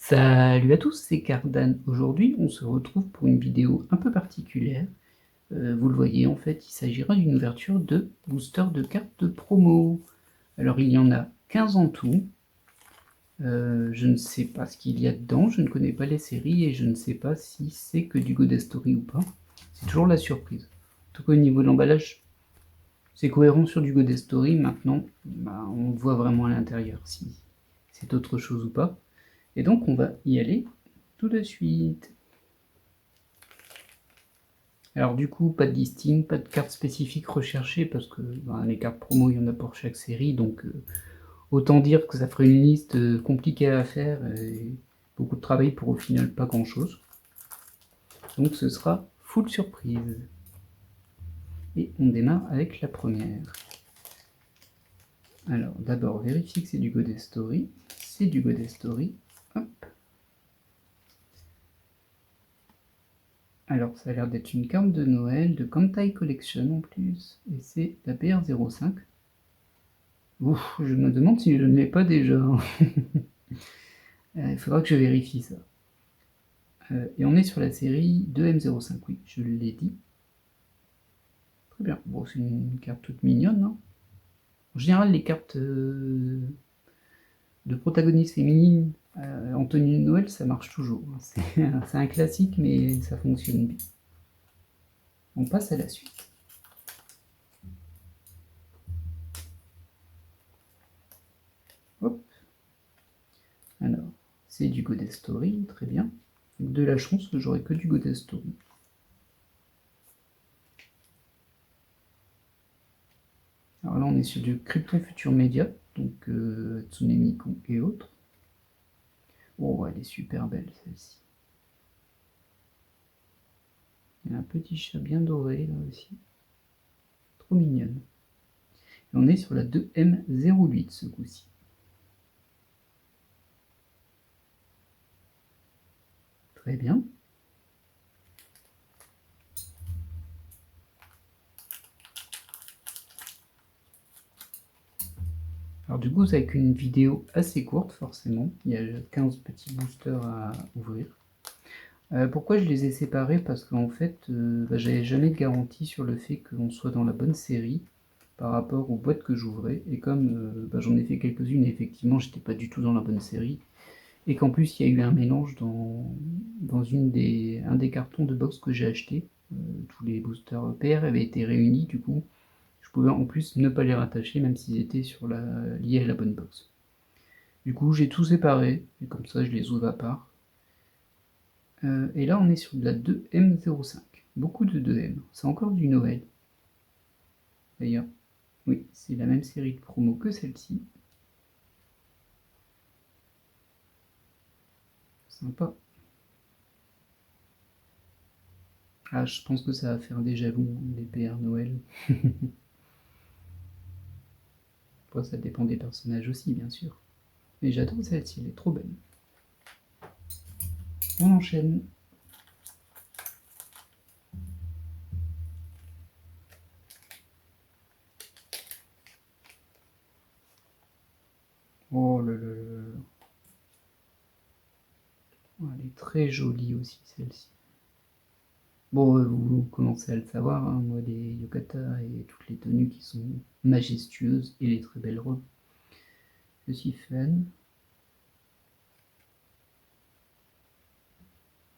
Salut à tous, c'est Cardan. Aujourd'hui, on se retrouve pour une vidéo un peu particulière. Vous le voyez, en fait, il s'agira d'une ouverture de booster de cartes de promo. Alors, il y en a 15 en tout. Je ne sais pas ce qu'il y a dedans, je ne connais pas les séries et je ne sais pas si c'est que du Godet Story ou pas. C'est toujours la surprise. En tout cas, au niveau de l'emballage, c'est cohérent sur du Godet Story. Maintenant, on voit vraiment à l'intérieur si c'est autre chose ou pas. Et donc, on va y aller tout de suite. Alors du coup, pas de listing, pas de cartes spécifiques recherchées, parce que les cartes promo, il y en a pour chaque série, donc autant dire que ça ferait une liste compliquée à faire, et beaucoup de travail pour au final pas grand chose. Donc ce sera full surprise. Et on démarre avec la première. Alors d'abord, vérifier que c'est du Godet Story. C'est du Godet Story. Hop. Alors ça a l'air d'être une carte de Noël de Kantai Collection en plus, et c'est la PR05. Ouf, je me demande si je ne l'ai pas déjà. Il faudra que je vérifie ça. Et on est sur la série 2M05, oui, je l'ai dit. Très bien. Bon, c'est une carte toute mignonne, non? En général, les cartes de protagonistes féminines en tenue de Noël, ça marche toujours. C'est un classique, mais ça fonctionne bien. On passe à la suite. Hop. Alors, c'est du Godet Story, très bien. De la chance, j'aurai que du Godet Story. Alors là, on est sur du Krypton Future Media, donc Tsunemiku et autres. Oh, elle est super belle celle-ci. Il y a un petit chat bien doré là aussi. Trop mignonne. Et on est sur la 2M08 ce coup-ci. Très bien. Alors du coup, c'est avec une vidéo assez courte forcément. Il y a 15 petits boosters à ouvrir. Pourquoi je les ai séparés? Parce qu'en fait, j'avais jamais de garantie sur le fait qu'on soit dans la bonne série par rapport aux boîtes que j'ouvrais. Et comme j'en ai fait quelques-unes et effectivement, j'étais pas du tout dans la bonne série. Et qu'en plus, il y a eu un mélange dans un des cartons de box que j'ai acheté. Tous les boosters PR avaient été réunis, du coup, je pouvais en plus ne pas les rattacher, même s'ils étaient liés à la bonne box. Du coup, j'ai tout séparé, et comme ça, je les ouvre à part. Et là, on est sur de la 2M05. Beaucoup de 2M. C'est encore du Noël. D'ailleurs, oui, c'est la même série de promo que celle-ci. Sympa. Ah, je pense que ça va faire déjà vu, les PR Noël. Après, ça dépend des personnages aussi, bien sûr. Mais j'adore celle-ci, elle est trop belle. On enchaîne. Oh là là là là. Oh, elle est très jolie aussi, celle-ci. Bon, vous commencez à le savoir, hein, moi, les yukata et toutes les tenues qui sont majestueuses et les très belles robes, je suis fan.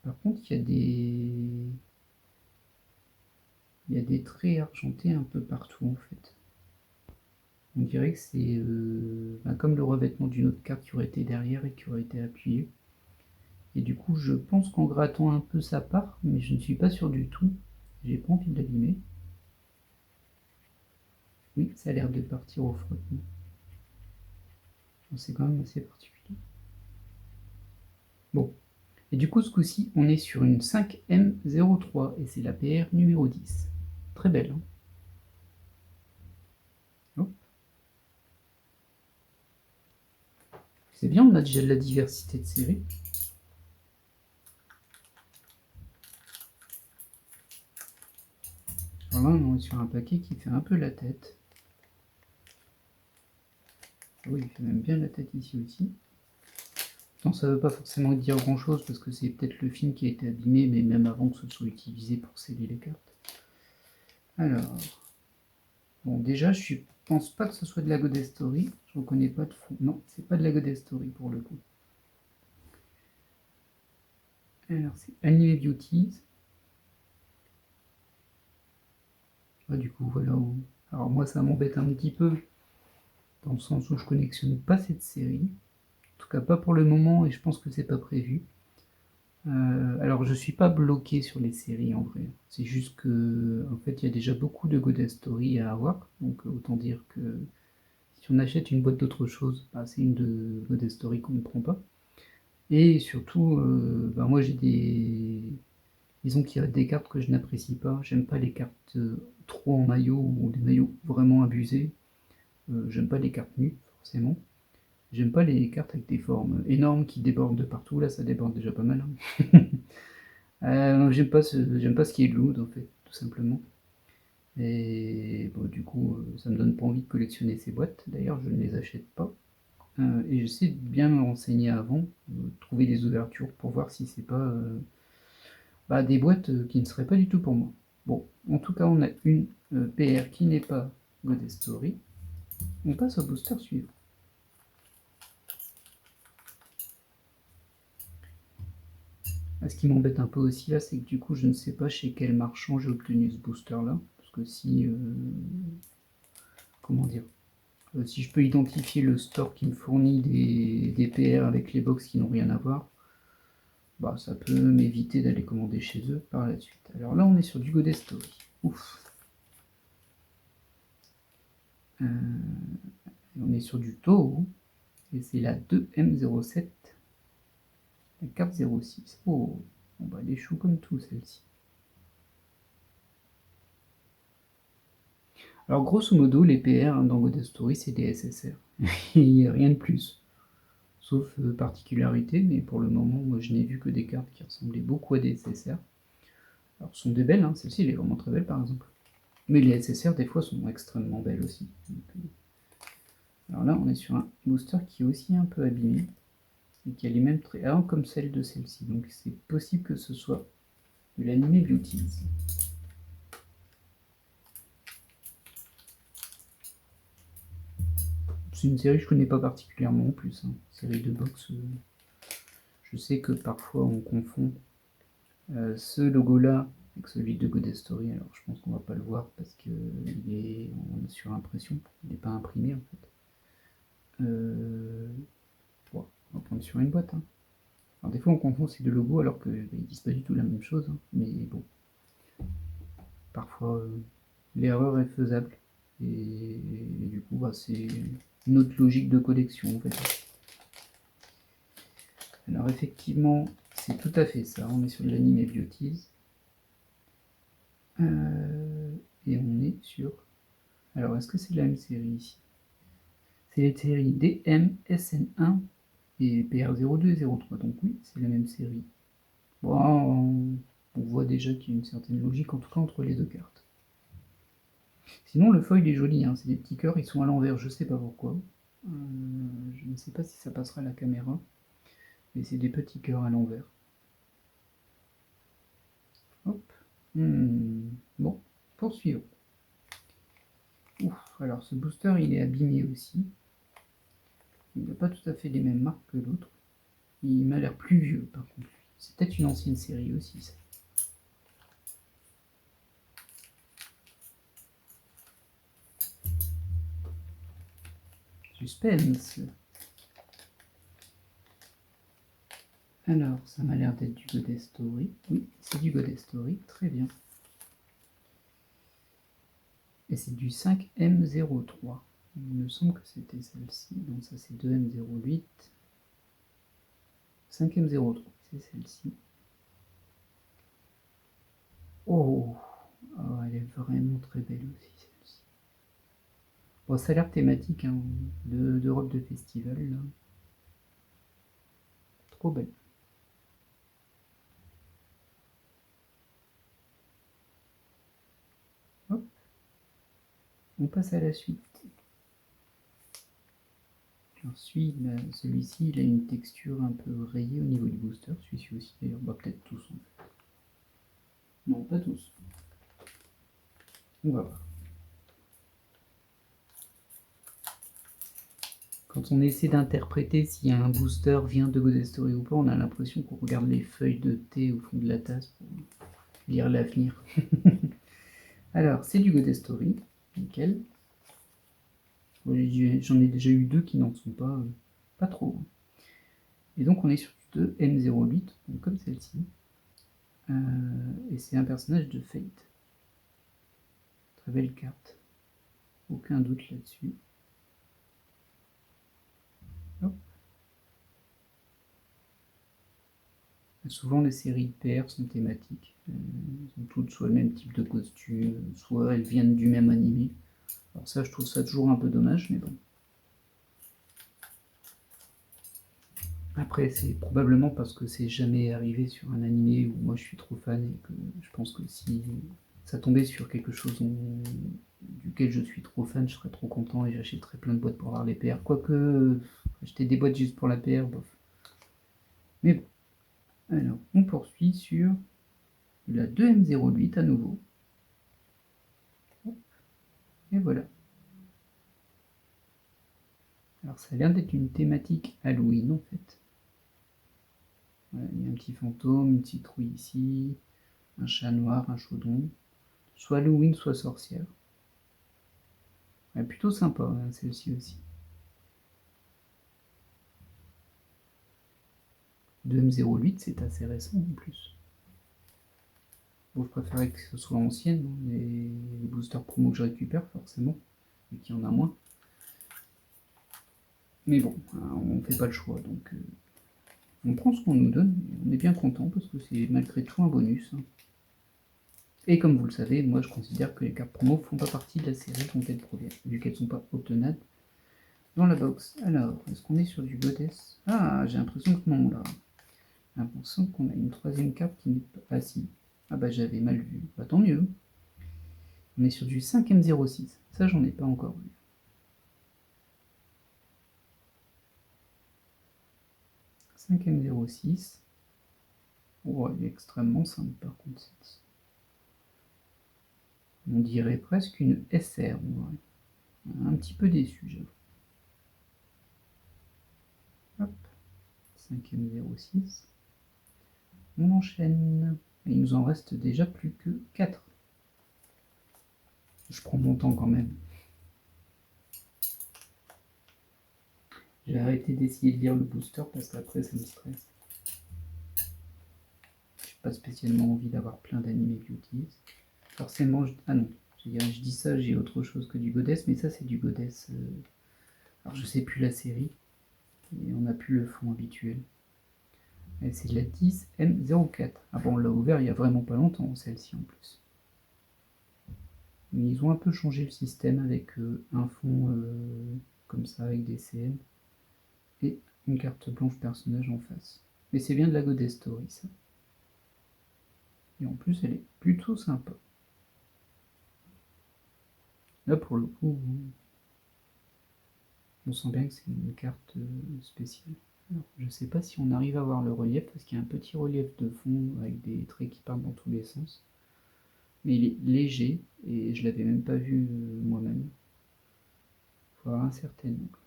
Par contre, il y a des traits argentés un peu partout, en fait. On dirait que c'est comme le revêtement d'une autre carte qui aurait été derrière et qui aurait été appuyée. Et du coup, je pense qu'en grattant un peu ça part, mais je ne suis pas sûr du tout. J'ai pas envie de l'abîmer. Oui, ça a l'air de partir au frottement. C'est quand même assez particulier. Bon. Et du coup, ce coup-ci, on est sur une 5M03 et c'est la PR numéro 10. Très belle. Hein. Oh. C'est bien, on a déjà de la diversité de séries. Alors là, on est sur un paquet qui fait un peu la tête. Oui, il fait même bien la tête ici aussi. Pourtant, ça veut pas forcément dire grand-chose, parce que c'est peut-être le film qui a été abîmé, mais même avant que ce soit utilisé pour sceller les cartes. Alors... Bon, déjà, je pense pas que ce soit de la God Story. Je reconnais pas de fond. Non, c'est pas de la God Story pour le coup. Alors, c'est Anime Beauties. Ah, du coup, voilà. Alors, moi, ça m'embête un petit peu, dans le sens où je collectionne pas cette série. En tout cas, pas pour le moment, et je pense que c'est pas prévu. Alors, je suis pas bloqué sur les séries en vrai. C'est juste que, en fait, il y a déjà beaucoup de God Story à avoir. Donc, autant dire que si on achète une boîte d'autre chose, bah, c'est une de God Story qu'on ne prend pas. Et surtout, bah, moi j'ai des... Disons qu'il y a des cartes que je n'apprécie pas. J'aime pas les cartes trop en maillot ou des maillots vraiment abusés. J'aime pas les cartes nues, forcément. J'aime pas les cartes avec des formes énormes qui débordent de partout. Là, ça déborde déjà pas mal, hein. J'aime pas ce qui est lourd, en fait, tout simplement. Et bon, du coup, ça me donne pas envie de collectionner ces boîtes. D'ailleurs, je ne les achète pas. Et j'essaie de bien me renseigner avant, trouver des ouvertures pour voir si c'est pas bah, des boîtes qui ne seraient pas du tout pour moi. Bon, en tout cas, on a une PR qui n'est pas God Story. On passe au booster suivant. Ce qui m'embête un peu aussi là, c'est que du coup, je ne sais pas chez quel marchand j'ai obtenu ce booster là. Parce que si. Comment dire, si je peux identifier le store qui me fournit des PR avec les box qui n'ont rien à voir, bah, ça peut m'éviter d'aller commander chez eux par la suite. Alors là, on est sur du God Story. Ouf. On est sur du Toho. Et c'est la 2M07. La carte 06. Oh, bon bah, elle est chou comme tout, celle-ci. Alors, grosso modo, les PR dans God Story, c'est des SSR. Il n'y a rien de plus. Sauf particularité, mais pour le moment, moi, je n'ai vu que des cartes qui ressemblaient beaucoup à des SSR. Alors, ce sont des belles, hein. Celle-ci, elle est vraiment très belle, par exemple. Mais les SSR, des fois, sont extrêmement belles aussi. Alors là, on est sur un booster qui est aussi un peu abîmé. Et qui a les mêmes traits, comme celle de celle-ci. Donc, c'est possible que ce soit de l'anime Beauties. C'est une série que je connais pas particulièrement en plus. Hein. Série de box, je sais que parfois on confond ce logo-là avec celui de God Story. Alors je pense qu'on va pas le voir parce que on est sur impression, il n'est pas imprimé en fait. Bon, on va prendre sur une boîte. Hein. Alors des fois on confond ces deux logos alors qu'ils disent pas du tout la même chose. Hein. Mais bon, parfois l'erreur est faisable. Et du coup, bah, c'est une autre logique de collection en fait. Alors effectivement, c'est tout à fait ça. On est sur de l'anime Beauties. Et on est sur... Alors, est-ce que c'est la même série ici? C'est les séries DM, SN1 et PR02 et 03. Donc oui, c'est la même série. Bon, on voit déjà qu'il y a une certaine logique, en tout cas, entre les deux cartes. Sinon, le foil est joli. Hein. C'est des petits cœurs, ils sont à l'envers. Je sais pas pourquoi. Je ne sais pas si ça passera à la caméra. Mais c'est des petits cœurs à l'envers. Hop. Bon, poursuivons. Ouf, alors ce booster il est abîmé aussi. Il n'a pas tout à fait les mêmes marques que l'autre. Il m'a l'air plus vieux par contre. C'est peut-être une ancienne série aussi ça. Suspense. Alors, ça m'a l'air d'être du God Story. Oui, c'est du God Story, très bien. Et c'est du 5M03. Il me semble que c'était celle-ci. Donc ça c'est 2M08. 5M03, c'est celle-ci. Oh, oh, elle est vraiment très belle aussi celle-ci. Bon, ça a l'air thématique hein, de robe de festival. Là. Trop belle. Hop. On passe à la suite. celui-ci, il a une texture un peu rayée au niveau du booster. Celui-ci aussi, d'ailleurs. Bah, peut-être tous, en fait. Non, pas tous. On va voir. Quand on essaie d'interpréter si un booster vient de God Story ou pas, on a l'impression qu'on regarde les feuilles de thé au fond de la tasse pour lire l'avenir. Alors, c'est du God Story. Nickel. J'en ai déjà eu deux qui n'en sont pas trop. Et donc on est sur du 2 M08, donc comme celle-ci. Et c'est un personnage de Fate. Très belle carte. Aucun doute là-dessus. Souvent les séries PR sont thématiques. Elles ont toutes soit le même type de costume, soit elles viennent du même animé. Alors ça, je trouve ça toujours un peu dommage, mais bon. Après, c'est probablement parce que c'est jamais arrivé sur un animé où moi je suis trop fan et que je pense que si ça tombait sur quelque chose duquel je suis trop fan, je serais trop content et j'achèterais plein de boîtes pour avoir les PR. Quoique, acheter des boîtes juste pour la PR, bof. Mais bon. Alors, on poursuit sur la 2M08 à nouveau. Et voilà. Alors ça a l'air d'être une thématique Halloween en fait. Voilà, il y a un petit fantôme, une citrouille ici, un chat noir, un chaudron. Soit Halloween, soit sorcière. Ouais, plutôt sympa hein, celle-ci aussi. 2M08, c'est assez récent en plus. Bon, je préférais que ce soit ancienne, hein, les boosters promo que je récupère forcément, vu qu'il y en a moins. Mais bon, on fait pas le choix, donc on prend ce qu'on nous donne, et on est bien content parce que c'est malgré tout un bonus. Hein. Et comme vous le savez, moi je considère que les cartes promo font pas partie de la série dont elles proviennent, vu qu'elles sont pas obtenables dans la box. Alors, est-ce qu'on est sur du Goddess? Ah, j'ai l'impression que non, là. J'ai l'impression qu'on a une troisième carte qui n'est pas... Ah si. Ah bah j'avais mal vu. Bah tant mieux. On est sur du 5M06. Ça, j'en ai pas encore vu. 5M06. Oh, elle est extrêmement simple par contre, celle-ci. On dirait presque une SR, ouais. Un petit peu déçu, j'avoue. Hop. 5M06. On enchaîne. Et il nous en reste déjà plus que 4. Je prends mon temps quand même. J'ai arrêté d'essayer de lire le booster parce qu'après ça me stresse. J'ai pas spécialement envie d'avoir plein d'animés que j'utilise. Forcément, ah non, je dis ça, j'ai autre chose que du Goddess, mais ça c'est du Goddess. Alors je sais plus la série, et on n'a plus le fond habituel. C'est la 10M04. Ah bon, on l'a ouvert il y a vraiment pas longtemps, celle-ci en plus. Mais ils ont un peu changé le système avec un fond comme ça, avec des CN, et une carte blanche personnage en face. Mais c'est bien de la Goddess Story, ça. Et en plus, elle est plutôt sympa. Là, pour le coup, on sent bien que c'est une carte spéciale. Alors, je ne sais pas si on arrive à voir le relief, parce qu'il y a un petit relief de fond avec des traits qui partent dans tous les sens. Mais il est léger, et je l'avais même pas vu moi-même. Il faut avoir un certain angle.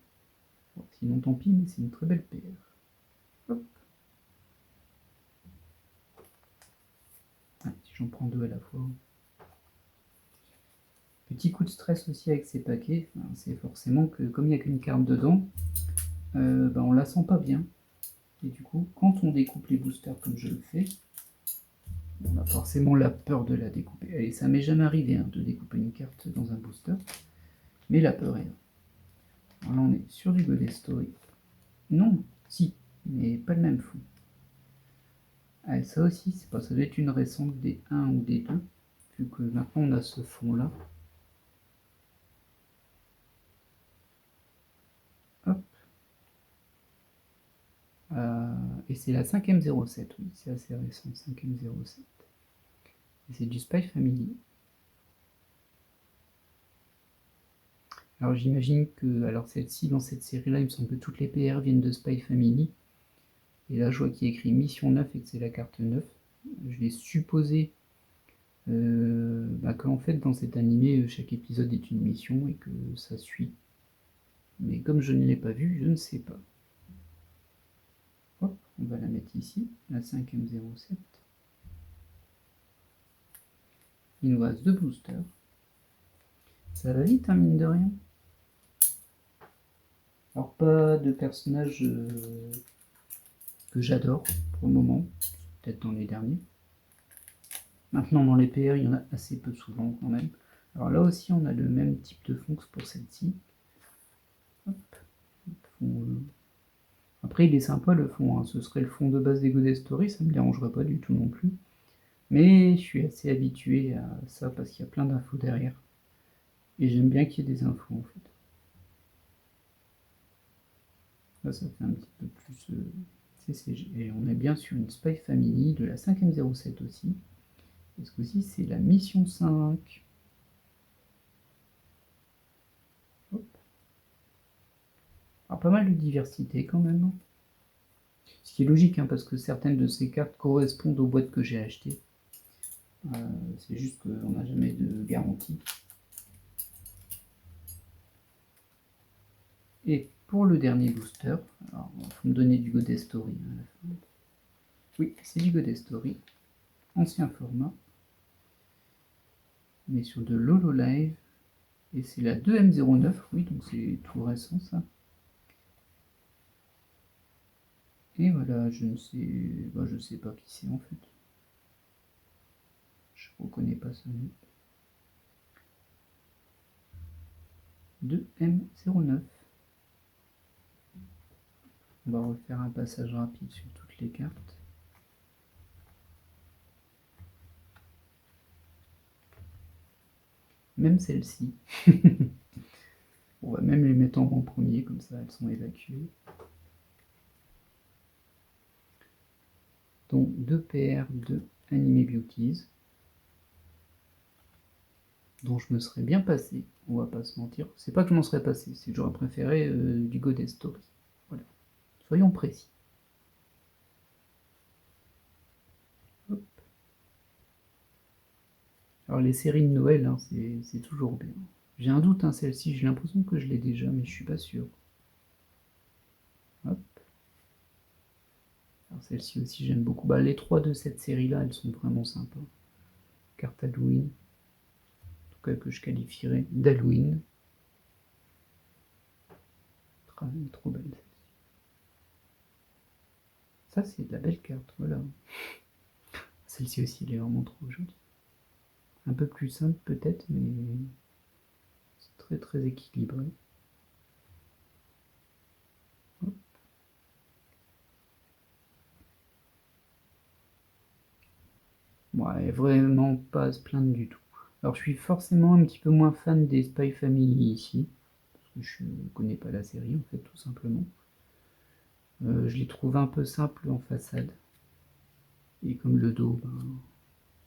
Bon, sinon, tant pis, mais c'est une très belle PR. Hop. Ah, si j'en prends deux à la fois. Petit coup de stress aussi avec ces paquets, c'est forcément que comme il n'y a qu'une carte dedans, on la sent pas bien. Et du coup, quand on découpe les boosters comme je le fais, on a forcément la peur de la découper. Et ça m'est jamais arrivé de découper une carte dans un booster, mais la peur est là. Alors là, on est sur du Goddess Story. Non, si, mais pas le même fond. Ah, ça aussi, c'est pas, ça doit être une récente des 1 ou des 2, vu que maintenant on a ce fond là. Hop. Et c'est la 5M07, oui, c'est assez récent, 5M07. Et c'est du Spy Family. Alors j'imagine que, alors celle-ci, dans cette série-là, il me semble que toutes les PR viennent de Spy Family. Et là, je vois qu'il y a écrit Mission 9 et que c'est la carte 9. Je vais supposer qu'en fait, dans cet animé, chaque épisode est une mission et que ça suit. Mais comme je ne l'ai pas vu, je ne sais pas. Hop, on va la mettre ici, la 5M07. Il nous reste 2 boosters. Ça va vite, hein, mine de rien. Alors, pas de personnage que j'adore pour le moment, peut-être dans les derniers. Maintenant, dans les PR, il y en a assez peu souvent quand même. Alors là aussi, on a le même type de fond que pour celle-ci. Après, il est sympa le fond, hein. Ce serait le fond de base des Goddess Story, ça me dérangerait pas du tout non plus. Mais je suis assez habitué à ça parce qu'il y a plein d'infos derrière. Et j'aime bien qu'il y ait des infos en fait. Là, ça fait un petit peu plus CCG. Et on est bien sur une Spy Family de la 5M07 aussi. Et ce coup-ci, c'est la mission 5. Hop. Alors, pas mal de diversité quand même. Ce qui est logique, hein, parce que certaines de ces cartes correspondent aux boîtes que j'ai achetées. C'est juste qu'on n'a jamais de garantie. Et pour le dernier booster, alors il faut me donner du Goddess Story à la fin. Oui, c'est du Goddess Story, ancien format. On est sur de l'Hololive, et c'est la 2M09, oui, donc c'est tout récent ça. Et voilà, je ne sais, je sais pas qui c'est en fait. Je reconnais pas ce nom. 2M09. On va refaire un passage rapide sur toutes les cartes. Même celle-ci. On va même les mettre en premier, comme ça elles sont évacuées. Donc 2 PR, 2 Anime Beauties, dont je me serais bien passé, on va pas se mentir. C'est pas que je m'en serais passé, c'est que j'aurais préféré du Goddess Story. Voilà. Soyons précis. Hop. Alors les séries de Noël, hein, c'est toujours bien. J'ai un doute, hein, celle-ci, j'ai l'impression que je l'ai déjà, mais je suis pas sûr. Hop. Alors celle-ci aussi j'aime beaucoup. Les 3 de cette série-là, elles sont vraiment sympas. Carte Halloween, en tout cas que je qualifierais d'Halloween. Trop belle celle-ci. Ça c'est de la belle carte, voilà. Celle-ci aussi, elle est vraiment trop jolie. Un peu plus simple peut-être, mais c'est très très équilibré. Hop. Bon, elle est vraiment pas à se plaindre du tout. Alors je suis forcément un petit peu moins fan des Spy Family ici, parce que je connais pas la série en fait, tout simplement. Je les trouve un peu simples en façade. Et comme le dos,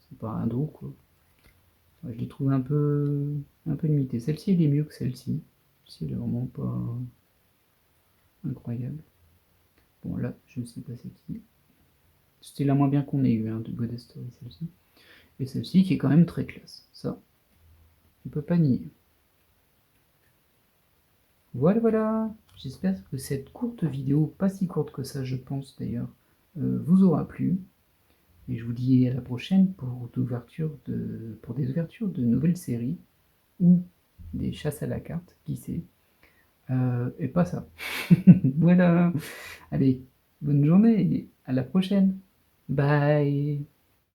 c'est pas un dos quoi. Je les trouve un peu limité. Celle-ci elle est mieux que celle-ci. Celle-ci elle est vraiment pas incroyable. Bon là, je ne sais pas c'est qui. C'était la moins bien qu'on ait eu, hein, de Goddess Story, celle-ci. Et celle-ci qui est quand même très classe. Ça, on peut pas nier. Voilà, voilà. J'espère que cette courte vidéo, pas si courte que ça, je pense d'ailleurs, vous aura plu. Et je vous dis à la prochaine pour des ouvertures de nouvelles séries ou des chasses à la carte, qui sait. Et pas ça. Voilà. Allez, bonne journée et à la prochaine. Bye.